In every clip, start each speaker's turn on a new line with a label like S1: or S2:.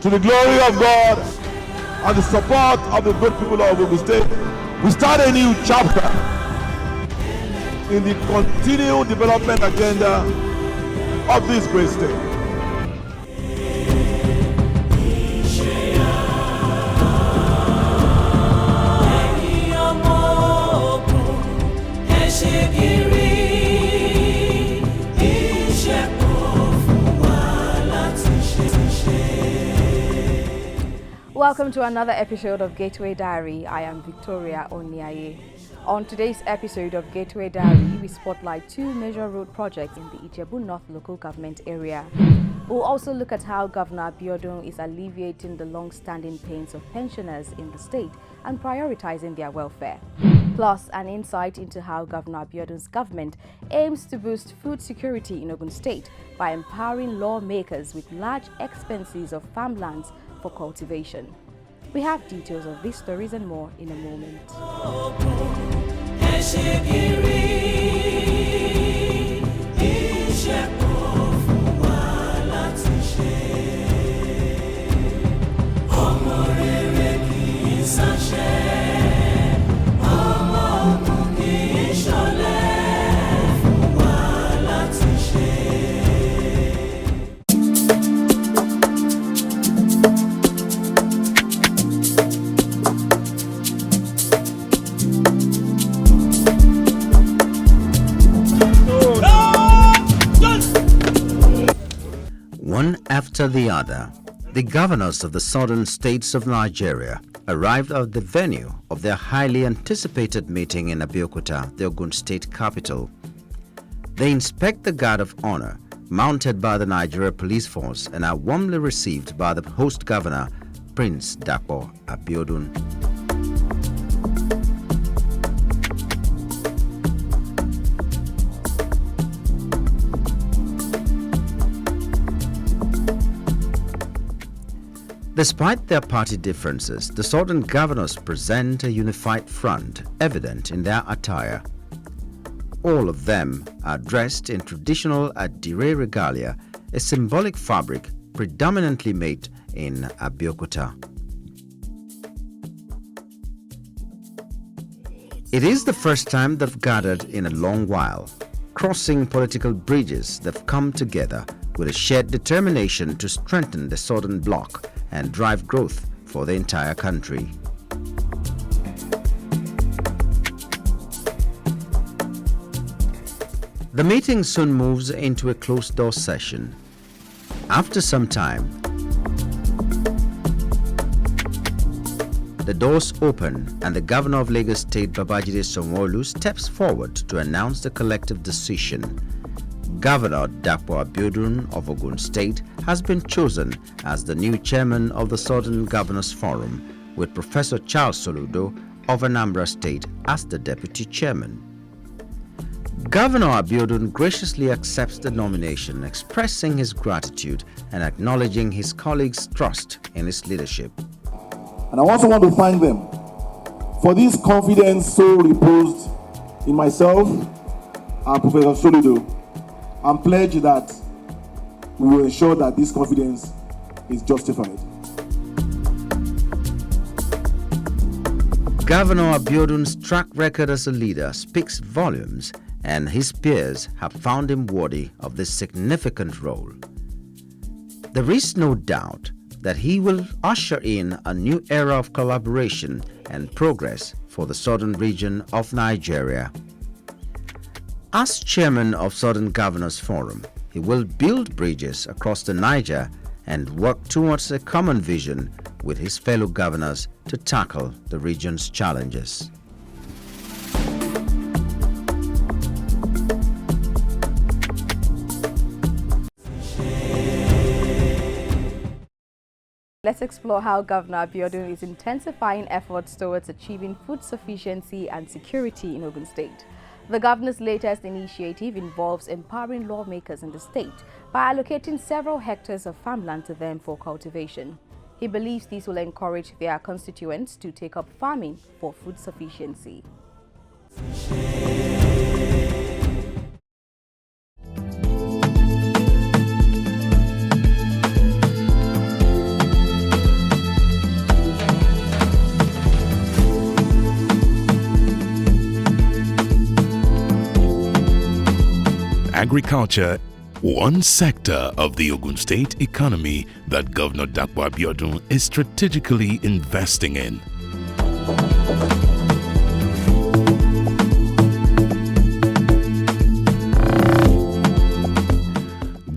S1: to the glory of God and the support of the good people of Ogun State, we start a new chapter in the continued development agenda of this great state.
S2: Welcome to another episode of Gateway Diary. I am Victoria Oniaye. On today's episode of Gateway Diary, we spotlight two major road projects in the Ijebu North local government area. We'll also look at how Governor Abiodun is alleviating the long-standing pains of pensioners in the state and prioritizing their welfare. Plus, an insight into how Governor Abiodun's government aims to boost food security in Ogun State by empowering lawmakers with large expanses of farmlands for cultivation. We have details of these stories and more in a moment.
S3: One after the other, the governors of the southern states of Nigeria arrived at the venue of their highly anticipated meeting in Abeokuta, the Ogun State capital. They inspect the guard of honor mounted by the Nigeria Police Force and are warmly received by the host governor, Prince Dapo Abiodun. Despite their party differences, the southern governors present a unified front evident in their attire. All of them are dressed in traditional Adire regalia, a symbolic fabric predominantly made in Abeokuta. It is the first time they've gathered in a long while, crossing political bridges. They've come together with a shared determination to strengthen the southern bloc and drive growth for the entire country. The meeting soon moves into a closed-door session. After some time, the doors open and the governor of Lagos State, Babajide Sanwo-Olu, steps forward to announce the collective decision. Governor Dapo Abiodun of Ogun State has been chosen as the new chairman of the Southern Governors Forum, with Professor Charles Soludo of Anambra State as the deputy chairman. Governor Abiodun graciously accepts the nomination, expressing his gratitude and acknowledging his colleagues' trust in his leadership.
S1: And I also want to thank them for this confidence so reposed in myself and Professor Soludo, and pledge that we will ensure that this confidence is justified.
S3: Governor Abiodun's track record as a leader speaks volumes, and his peers have found him worthy of this significant role. There is no doubt that he will usher in a new era of collaboration and progress for the southern region of Nigeria. As chairman of Southern Governors Forum, he will build bridges across the Niger and work towards a common vision with his fellow governors to tackle the region's challenges.
S2: Let's explore how Governor Abiodun is intensifying efforts towards achieving food sufficiency and security in Ogun State. The governor's latest initiative involves empowering lawmakers in the state by allocating several hectares of farmland to them for cultivation. He believes this will encourage their constituents to take up farming for food sufficiency.
S4: agriculture, one sector of the Ogun State economy that Governor Dapo Abiodun is strategically investing in.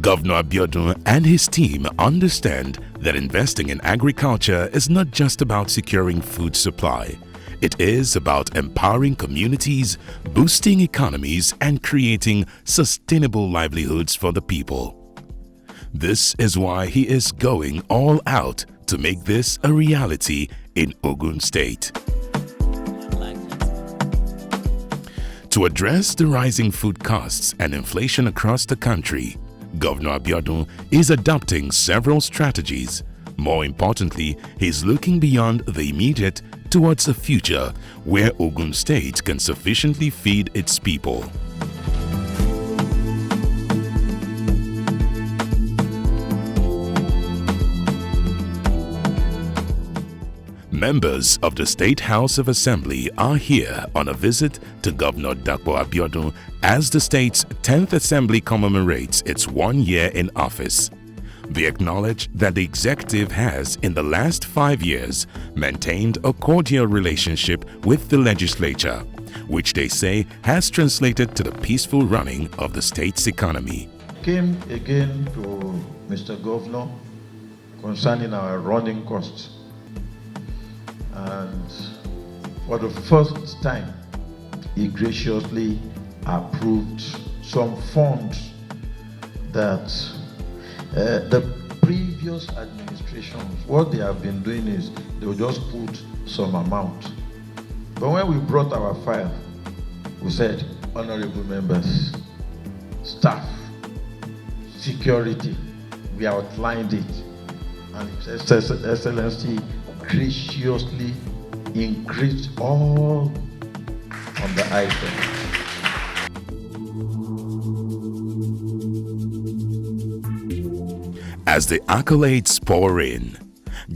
S4: Governor Abiodun and his team understand that investing in agriculture is not just about securing food supply. It is about empowering communities, boosting economies, and creating sustainable livelihoods for the people. This is why he is going all out to make this a reality in Ogun State. To address the rising food costs and inflation across the country, Governor Abiodun is adopting several strategies. More importantly, he is looking beyond the immediate towards a future where Ogun State can sufficiently feed its people. Members of the State House of Assembly are here on a visit to Governor Dapo Abiodun as the state's 10th Assembly commemorates its 1 year in office. They acknowledge that the executive has, in the last 5 years, maintained a cordial relationship with the legislature, which they say has translated to the peaceful running of the state's economy.
S5: Came again to Mr. Governor concerning our running costs. And for the first time, he graciously approved some funds that the previous administrations, what they have been doing is they will just put some amount. But when we brought our file, we said, honorable members, staff, security, we outlined it. And His Excellency graciously increased all on the items.
S4: As the accolades pour in,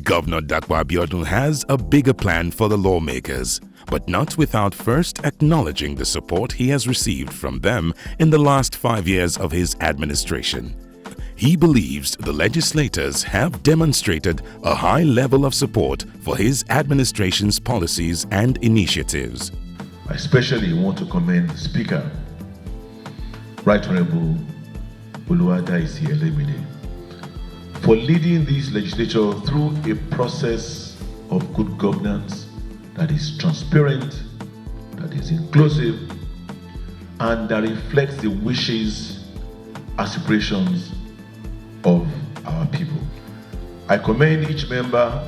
S4: Governor Dapo Abiodun has a bigger plan for the lawmakers, but not without first acknowledging the support he has received from them in the last 5 years of his administration. He believes the legislators have demonstrated a high level of support for his administration's policies and initiatives.
S6: I especially want to commend the Speaker, Right Honorable Oluwadaisi Elemide, for leading this legislature through a process of good governance that is transparent, that is inclusive, and that reflects the wishes, aspirations of our people. I commend each member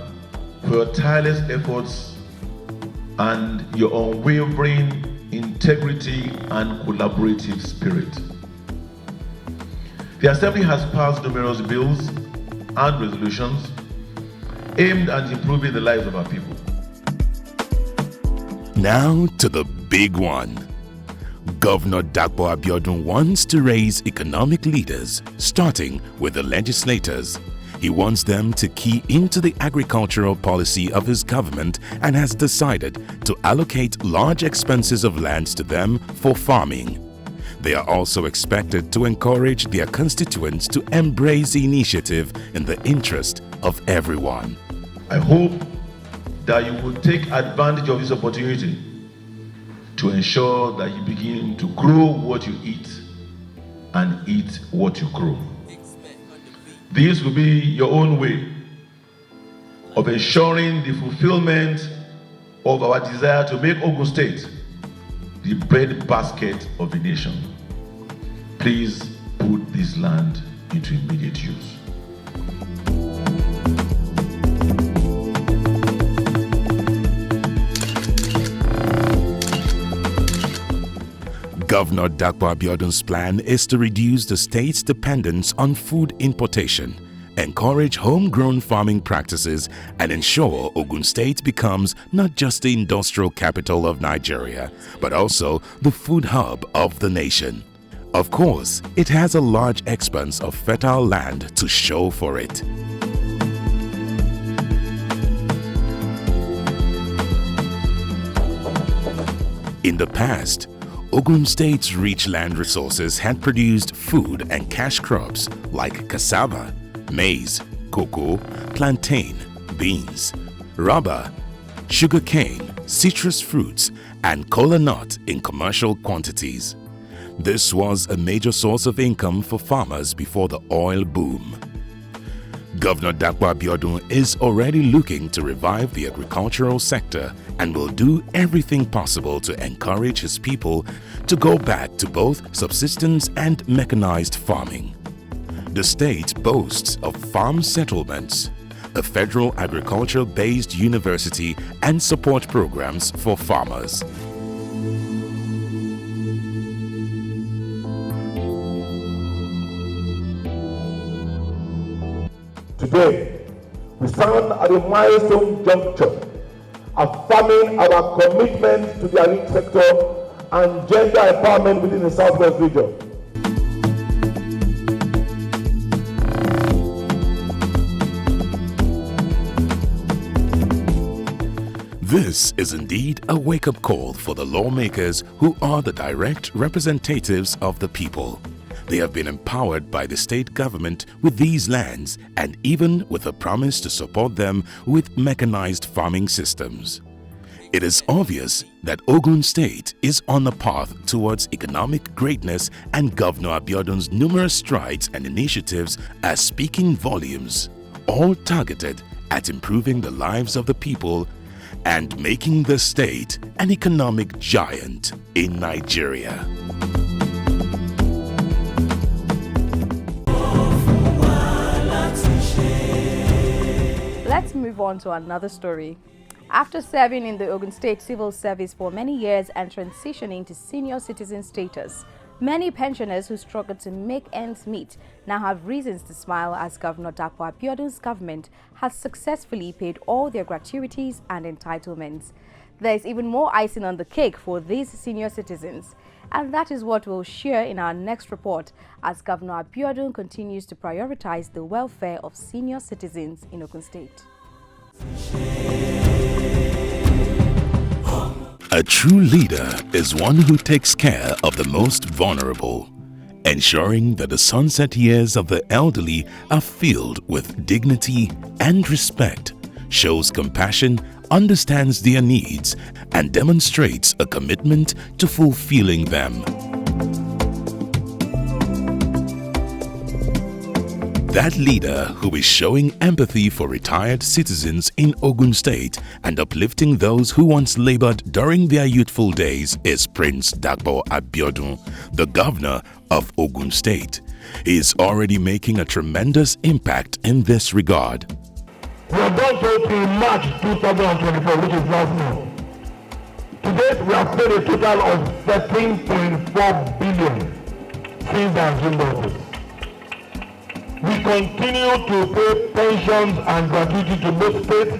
S6: for your tireless efforts and your unwavering integrity and collaborative spirit. The Assembly has passed numerous bills and resolutions aimed at improving the lives of our people.
S4: Now to the big one. Governor Dapo Abiodun wants to raise economic leaders, starting with the legislators. He wants them to key into the agricultural policy of his government and has decided to allocate large expanses of lands to them for farming. They are also expected to encourage their constituents to embrace the initiative in the interest of everyone.
S6: I hope that you will take advantage of this opportunity to ensure that you begin to grow what you eat and eat what you grow. This will be your own way of ensuring the fulfillment of our desire to make Ogun State the bread basket of the nation. Please put this land into immediate use.
S4: Governor Dapo Abiodun's plan is to reduce the state's dependence on food importation, encourage homegrown farming practices, and ensure Ogun State becomes not just the industrial capital of Nigeria, but also the food hub of the nation. Of course, it has a large expanse of fertile land to show for it. In the past, Ogun State's rich land resources had produced food and cash crops like cassava, maize, cocoa, plantain, beans, rubber, sugarcane, citrus fruits, and kola nut in commercial quantities. This was a major source of income for farmers before the oil boom. Governor Dapo Abiodun is already looking to revive the agricultural sector and will do everything possible to encourage his people to go back to both subsistence and mechanized farming. The state boasts of farm settlements, a federal agriculture-based university, and support programs for farmers.
S1: Today, we stand at a milestone juncture, affirming our commitment to the agri sector and gender empowerment within the Southwest region.
S4: This is indeed a wake-up call for the lawmakers who are the direct representatives of the people. They have been empowered by the state government with these lands and even with a promise to support them with mechanized farming systems. It is obvious that Ogun State is on a path towards economic greatness, and Governor Abiodun's numerous strides and initiatives are speaking volumes, all targeted at improving the lives of the people and making the state an economic giant in Nigeria.
S2: Let's move on to another story. After serving in the Ogun State Civil Service for many years and transitioning to senior citizen status, many pensioners who struggled to make ends meet now have reasons to smile as Governor Dapo Abiodun's government has successfully paid all their gratuities and entitlements. There is even more icing on the cake for these senior citizens, and that is what we'll share in our next report as Governor Abiodun continues to prioritize the welfare of senior citizens in Ogun State.
S4: A true leader is one who takes care of the most vulnerable, ensuring that the sunset years of the elderly are filled with dignity and respect, shows compassion, understands their needs, and demonstrates a commitment to fulfilling them. That leader who is showing empathy for retired citizens in Ogun State and uplifting those who once labored during their youthful days is Prince Dapo Abiodun, the governor of Ogun State. He is already making a tremendous impact in this regard.
S7: We have done so till March 2024, which is last month. To date, we have paid a total of 13.4 billion since I assumed office. We continue to pay pensions and gratuity to both state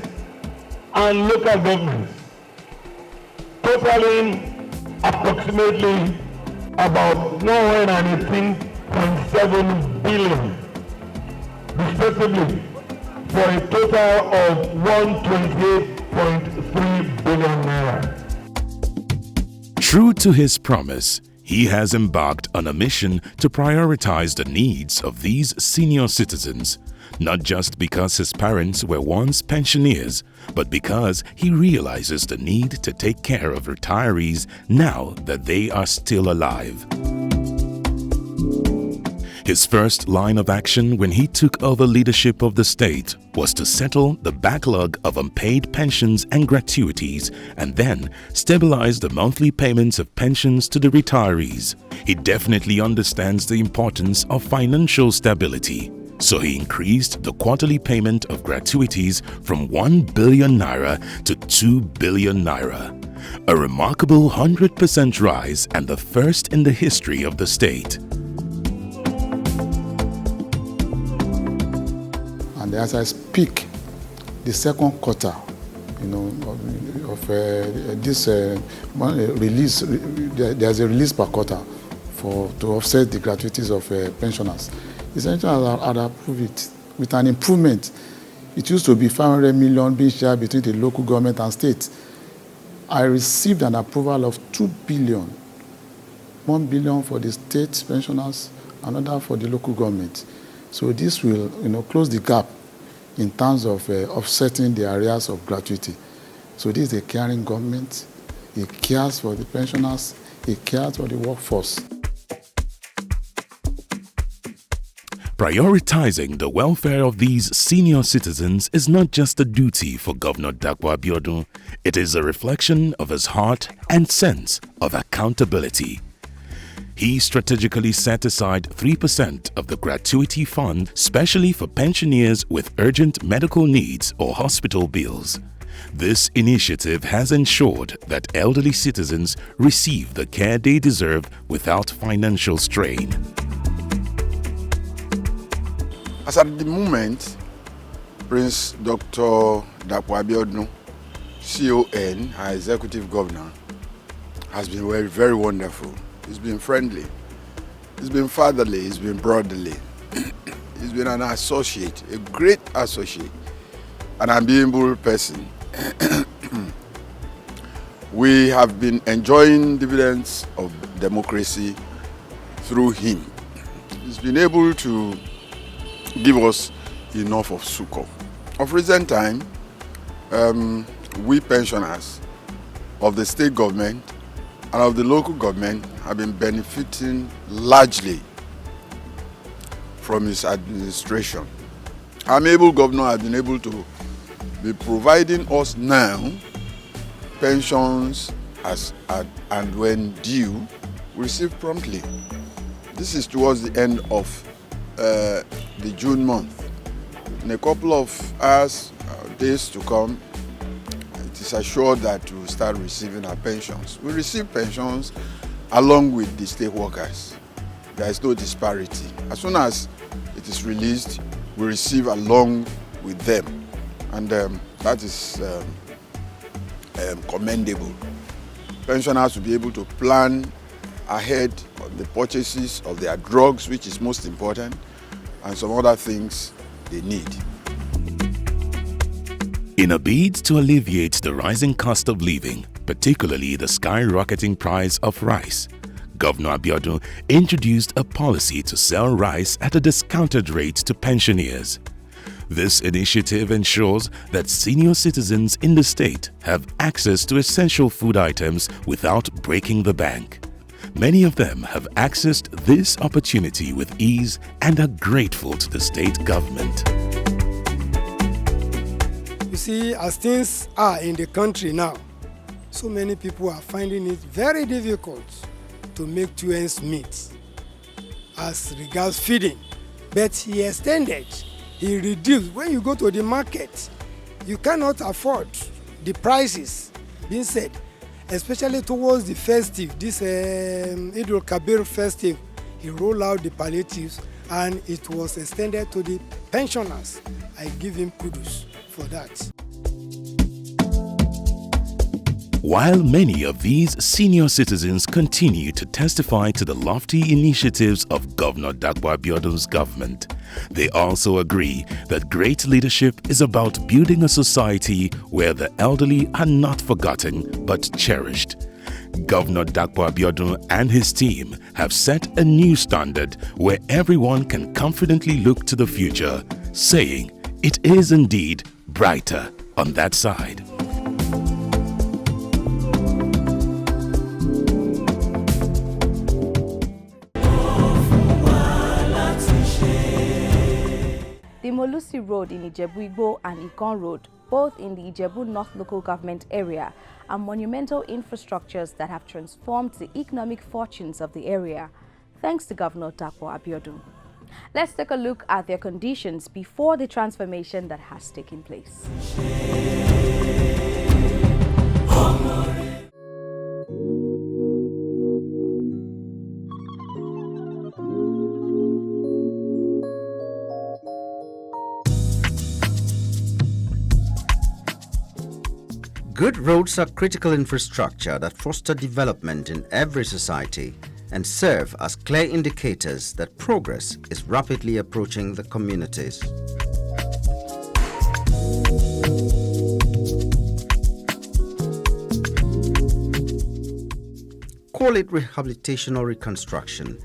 S7: and local governments, totaling approximately about 118.7 billion, respectively, for a total of 128.3 billion naira.
S4: True to his promise, he has embarked on a mission to prioritize the needs of these senior citizens, not just because his parents were once pensioners, but because he realizes the need to take care of retirees now that they are still alive. His first line of action when he took over leadership of the state was to settle the backlog of unpaid pensions and gratuities and then stabilize the monthly payments of pensions to the retirees. He definitely understands the importance of financial stability, so he increased the quarterly payment of gratuities from 1 billion naira to 2 billion naira. A remarkable 100% rise and the first in the history of the state.
S8: And as I speak, the second quarter, of this release, there's a release per quarter to offset the gratuities of pensioners. Essentially, I'd approve it with an improvement. It used to be 500 million being shared between the local government and state. I received an approval of 2 billion 1 billion for the state pensioners, another for the local government. So this will, close the gap in terms of offsetting the areas of gratuity. So this is a caring government. It cares for the pensioners. It cares for the workforce.
S4: Prioritizing the welfare of these senior citizens is not just a duty for Governor Dapo Abiodun, it is a reflection of his heart and sense of accountability. He strategically set aside 3% of the gratuity fund specially for pensioners with urgent medical needs or hospital bills. This initiative has ensured that elderly citizens receive the care they deserve without financial strain.
S9: As at the moment, Prince Dr. Dapo Abiodun, CON, our executive governor, has been very, very wonderful. He's been friendly, he's been fatherly, he's been brotherly. He's been an associate, a great associate, an amiable person. We have been enjoying dividends of democracy through him. He's been able to give us enough of succor. Of recent time, we pensioners of the state government and of the local government have been benefiting largely from his administration. Our amiable governor has been able to be providing us now pensions and when due, we receive promptly. This is towards the end of the June month. In a couple of hours, days to come, it is assured that we will start receiving our pensions. We receive pensions along with the state workers. There is no disparity. As soon as it is released, we receive along with them. And that is commendable. Pensioners will be able to plan ahead of the purchases of their drugs, which is most important, and some other things they need.
S4: In a bid to alleviate the rising cost of living, particularly the skyrocketing price of rice, Governor Abiodun introduced a policy to sell rice at a discounted rate to pensioners. This initiative ensures that senior citizens in the state have access to essential food items without breaking the bank. Many of them have accessed this opportunity with ease and are grateful to the state government.
S10: You see, as things are in the country now, so many people are finding it very difficult to make two ends meet as regards feeding. But he extended, he reduced. When you go to the market, you cannot afford the prices being said, especially towards the festive, this Eid al-Kabir festive. He rolled out the palliatives and it was extended to the pensioners. I give him kudos for that.
S4: While many of these senior citizens continue to testify to the lofty initiatives of Governor Dapo Abiodun's government, they also agree that great leadership is about building a society where the elderly are not forgotten but cherished. Governor Dapo Abiodun and his team have set a new standard where everyone can confidently look to the future, saying it is indeed brighter on that side.
S2: The Molusi Road in Ijebu-Igbo and Ikon Road, both in the Ijebu North local government area, are monumental infrastructures that have transformed the economic fortunes of the area, thanks to Governor Dapo Abiodun. Let's take a look at their conditions before the transformation that has taken place.
S3: Good roads are critical infrastructure that foster development in every society and serve as clear indicators that progress is rapidly approaching the communities. call it rehabilitation or reconstruction,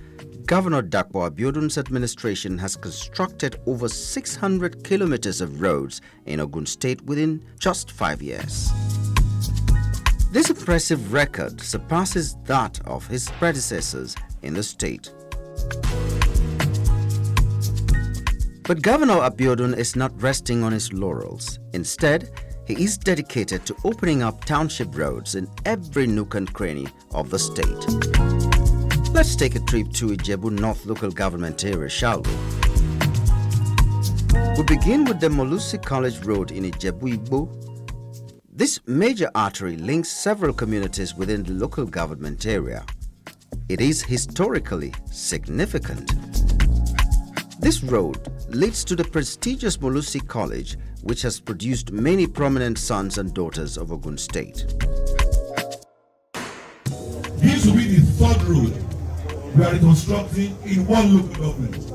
S3: Governor Dapo Abiodun's administration has constructed over 600 kilometers of roads in Ogun State within just 5 years. This impressive record surpasses that of his predecessors in the state. But Governor Abiodun is not resting on his laurels. Instead, he is dedicated to opening up township roads in every nook and cranny of the state. Let's take a trip to Ijebu North local government area, shall we? We begin with the Molusi College Road in Ijebu Igbo. This major artery links several communities within the local government area. It is historically significant. This road leads to the prestigious Molusi College, which has produced many prominent sons and daughters of Ogun State.
S1: This will be the third road we are reconstructing in one local government.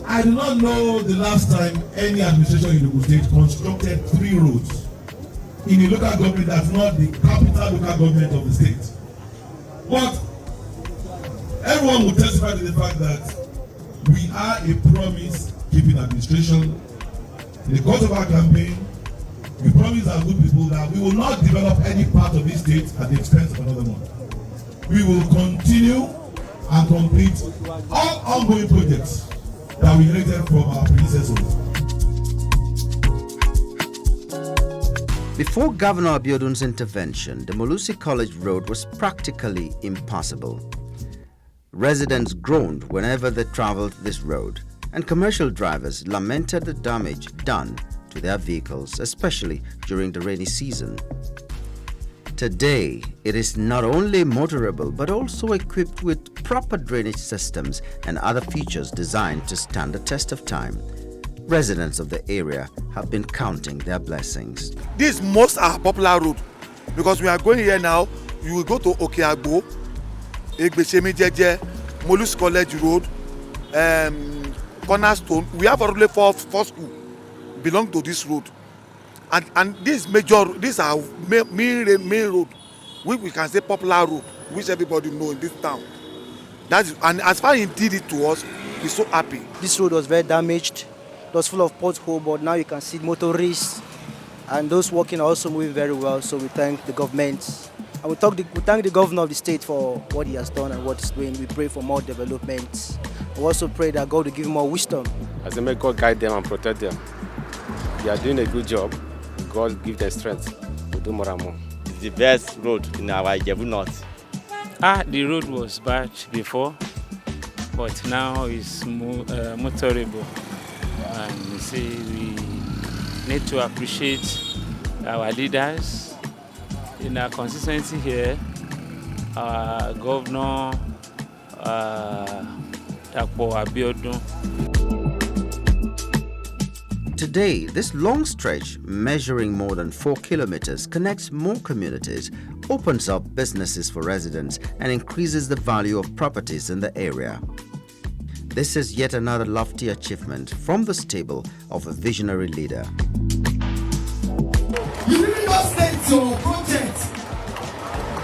S1: I do not know the last time any administration in Ogun State constructed 3 roads in a local government that's not the capital local government of the state. But everyone will testify to the fact that we are a promise-keeping administration. In the course of our campaign, we promise our good people that we will not develop any part of this state at the expense of another one. We will continue and complete all ongoing projects that we inherited from our predecessors.
S3: Before Governor Abiodun's intervention, the Molusi College Road was practically impassable. Residents groaned whenever they traveled this road, and commercial drivers lamented the damage done to their vehicles, especially during the rainy season. Today, it is not only motorable but also equipped with proper drainage systems and other features designed to stand the test of time. Residents of the area have been counting their blessings.
S11: This most are popular road because we are going here now. You will go to Okeagbo, Egbesemijeje, Molusi College Road, Cornerstone. We have already four schools belong to this road, and these are main road, which we can say popular road, which everybody know in this town. And as far as he did it to us, we're so happy.
S12: This road was very damaged. It was full of potholes, but now you can see motorists and those walking are also moving very well. So we thank the government. And we thank the governor of the state for what he has done and what he's doing. We pray for more development. We also pray that God will give him more wisdom.
S13: As may God guide them and protect them. They are doing a good job. God give them strength to do more and more.
S14: It's the best road in our Ijebu North.
S15: The road was bad before, but now it's motorable. And you see, we need to appreciate our leaders in our constituency here, our governor, Dapo Abiodun.
S3: Today, this long stretch, measuring more than 4 kilometers, connects more communities, opens up businesses for residents, and increases the value of properties in the area. This is yet another lofty achievement from the stable of a visionary leader.
S16: You really don't state your project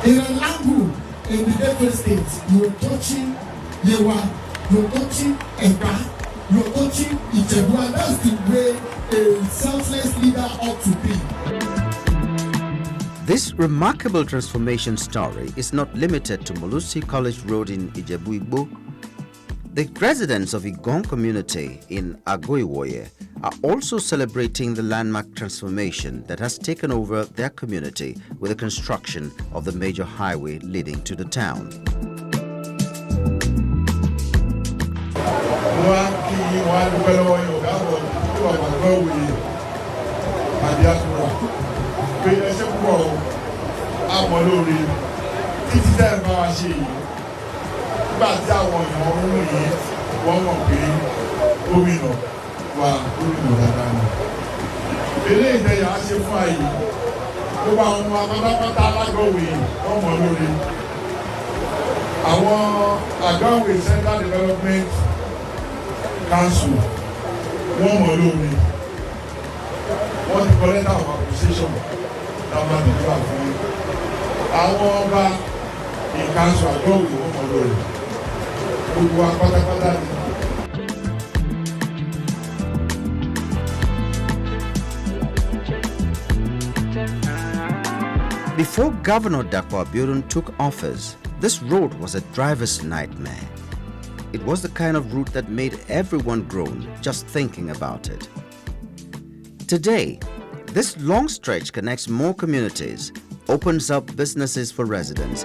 S16: in a language in the different states. You are touching Yewa, you are touching Eka, you are touching Ijebu, and that's the way a selfless leader ought to be.
S3: This remarkable transformation story is not limited to Molusi College Road in Ijebu Igbo. The residents of Igon community in Agoiwoye are also celebrating the landmark transformation that has taken over their community with the construction of the major highway leading to the town.
S1: Nígbà tí àwọn èèyàn ọ̀hún yìí wọ́n mọ̀ pé gómìnà wa gómìnà dáadáa ni. Eléyìí tẹ̀yà á ṣe fún àyè. Gbogbo àwọn ọmọ pátápátá alágọ̀wé wọ́n mọ̀ lórí. Àwọn Àgọ́wé Central Development Council wọ́n mọ̀ lórí. Wọ́n ti kọ́ lẹ́tà of appreciation táwọn àdúgbò àfún. Àwọn ọba
S16: in council àjọ òyìnbó kan lórí gbogbo wa pátápátá ni.
S3: Before Governor Dapo Abiodun took office, this road was a driver's nightmare. It was the kind of route that made everyone groan just thinking about it. Today, this long stretch connects more communities, opens up businesses for residents,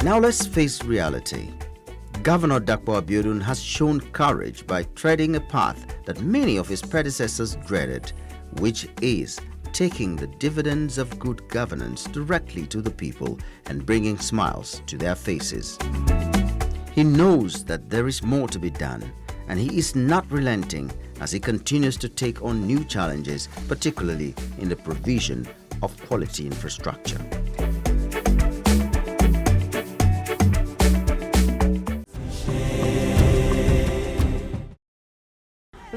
S3: Now let's face reality. Governor Dapo Abiodun has shown courage by treading a path that many of his predecessors dreaded, which is taking the dividends of good governance directly to the people and bringing smiles to their faces. He knows that there is more to be done, and he is not relenting as he continues to take on new challenges, particularly in the provision of quality infrastructure.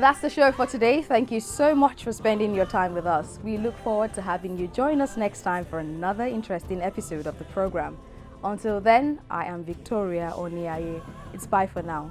S2: That's the show for today. Thank you so much for spending your time with us. We look forward to having you join us next time for another interesting episode of the program. Until then, I am Victoria Oniaye. It's bye for now.